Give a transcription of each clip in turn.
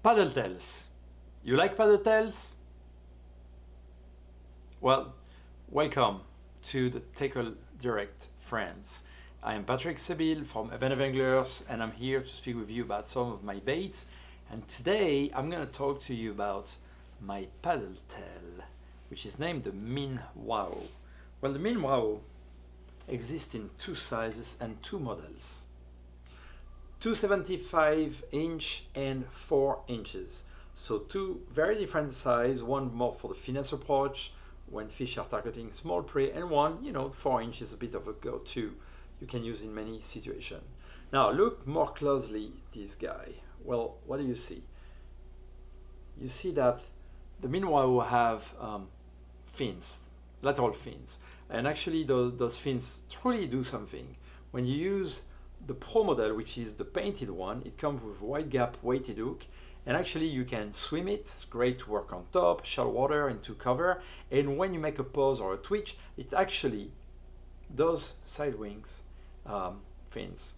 Paddle tails. You like paddle tails? Well, welcome to the TackleDirect friends. I am Patrick Sebile from Abandoned Anglers, and I'm here to speak with you about some of my baits. And today I'm going to talk to you about my paddle tail, which is named the Minwaow. Well, the Minwaow exists in two sizes and two models. 275 inch and 4 inches. So two very different size, one more for the finesse approach when fish are targeting small prey, and one, 4 inches, a bit of a go-to you can use in many situations. Now look more closely this guy. Well, what do you see? You see that the Minwaow have fins, lateral fins, and actually those fins truly do something. When you use the Pro model, which is the painted one, it comes with wide gap weighted hook, and actually you can swim it. It's great to work on top, shallow water, into cover, and when you make a pause or a twitch, it actually, those side wings fins,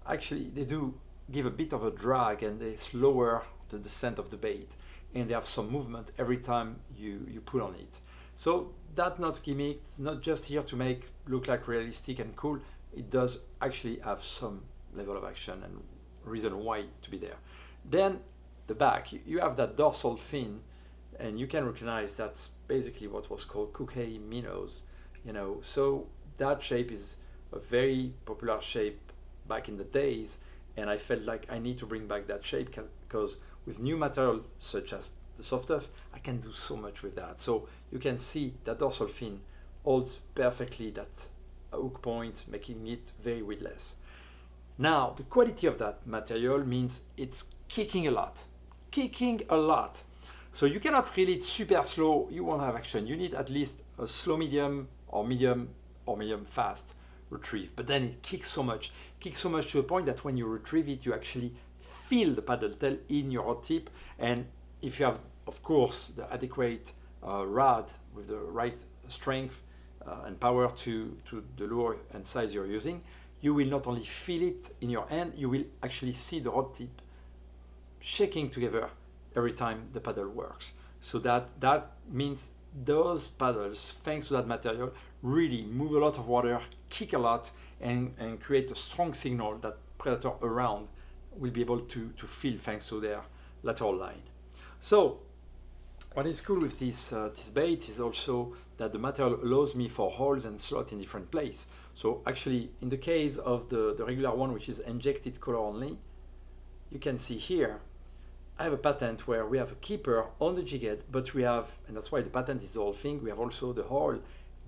actually they do give a bit of a drag and they slower the descent of the bait, and they have some movement every time you pull on it. So that's not gimmick, it's not just here to make look like realistic and cool. It does actually have some level of action and reason why to be there. Then the back, you have that dorsal fin, and you can recognize that's basically what was called cookie minnows, so that shape is a very popular shape back in the days, and I felt like I need to bring back that shape because with new material such as the soft tough, I can do so much with that. So you can see that dorsal fin holds perfectly that hook points, making it very weedless. Now the quality of that material means it's kicking a lot. So you cannot reel it super slow, you won't have action. You need at least a slow medium or medium fast retrieve, but then it kicks so much to the point that when you retrieve it, you actually feel the paddle tail in your rod tip. And if you have, of course, the adequate rod with the right strength and power to the lure and size you're using, you will not only feel it in your hand, you will actually see the rod tip shaking together every time the paddle works. So that means those paddles, thanks to that material, really move a lot of water, kick a lot, and create a strong signal that predator around will be able to feel thanks to their lateral line. So what is cool with this bait is also that the material allows me for holes and slots in different places. So actually, in the case of the regular one, which is injected color only, you can see here, I have a patent where we have a keeper on the jig head, but we have, and that's why the patent is the whole thing, we have also the hole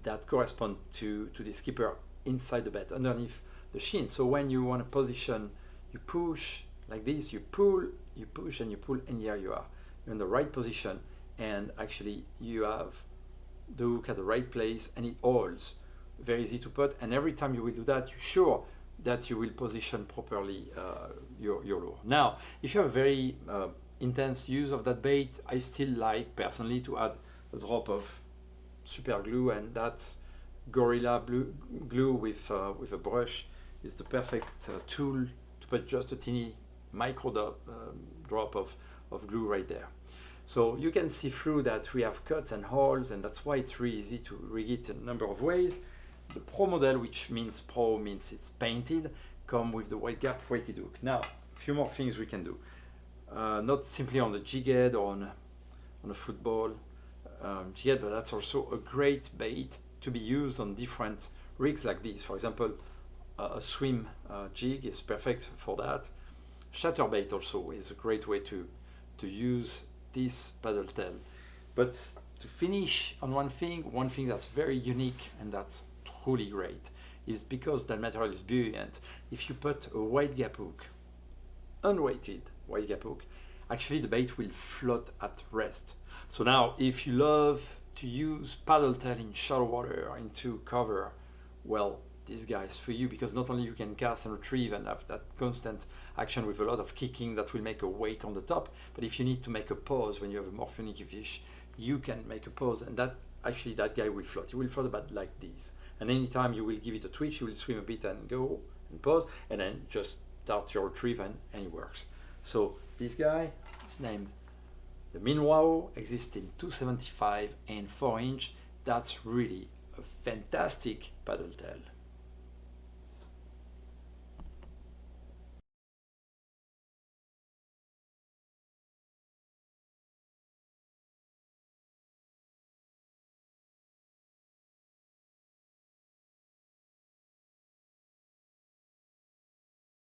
that correspond to this keeper inside the bait, underneath the shin. So when you want to position, you push like this, you pull, you push, and you pull, and here you are. You're in the right position, and actually you have the hook at the right place, and it holds. Very easy to put, and every time you will do that, you're sure that you will position properly your lure. Now, if you have a very intense use of that bait, I still like personally to add a drop of super glue, and that Gorilla glue with a brush is the perfect tool to put just a teeny micro drop of glue right there. So you can see through that we have cuts and holes, and that's why it's really easy to rig it in a number of ways. The Pro model, which means Pro means it's painted, come with the wide gap weighted hook. Now, a few more things we can do. Not simply on the jig head or on a football jig head, but that's also a great bait to be used on different rigs like this. For example, a swim jig is perfect for that. Chatterbait also is a great way to use this paddle tail. But to finish on one thing that's very unique and that's truly great is because that material is buoyant. If you put a wide gap hook, unweighted wide gap hook, actually the bait will float at rest. So now if you love to use paddle tail in shallow water or into cover, well, this guy is for you, because not only you can cast and retrieve and have that constant action with a lot of kicking that will make a wake on the top, but if you need to make a pause when you have a more finicky fish, you can make a pause, and that guy will float. He will float about like this, and anytime you will give it a twitch, he will swim a bit and go and pause, and then just start your retrieve, and it works. So this guy is named the Minwaow, exists in 275 and 4 inch. That's really a fantastic paddle tail.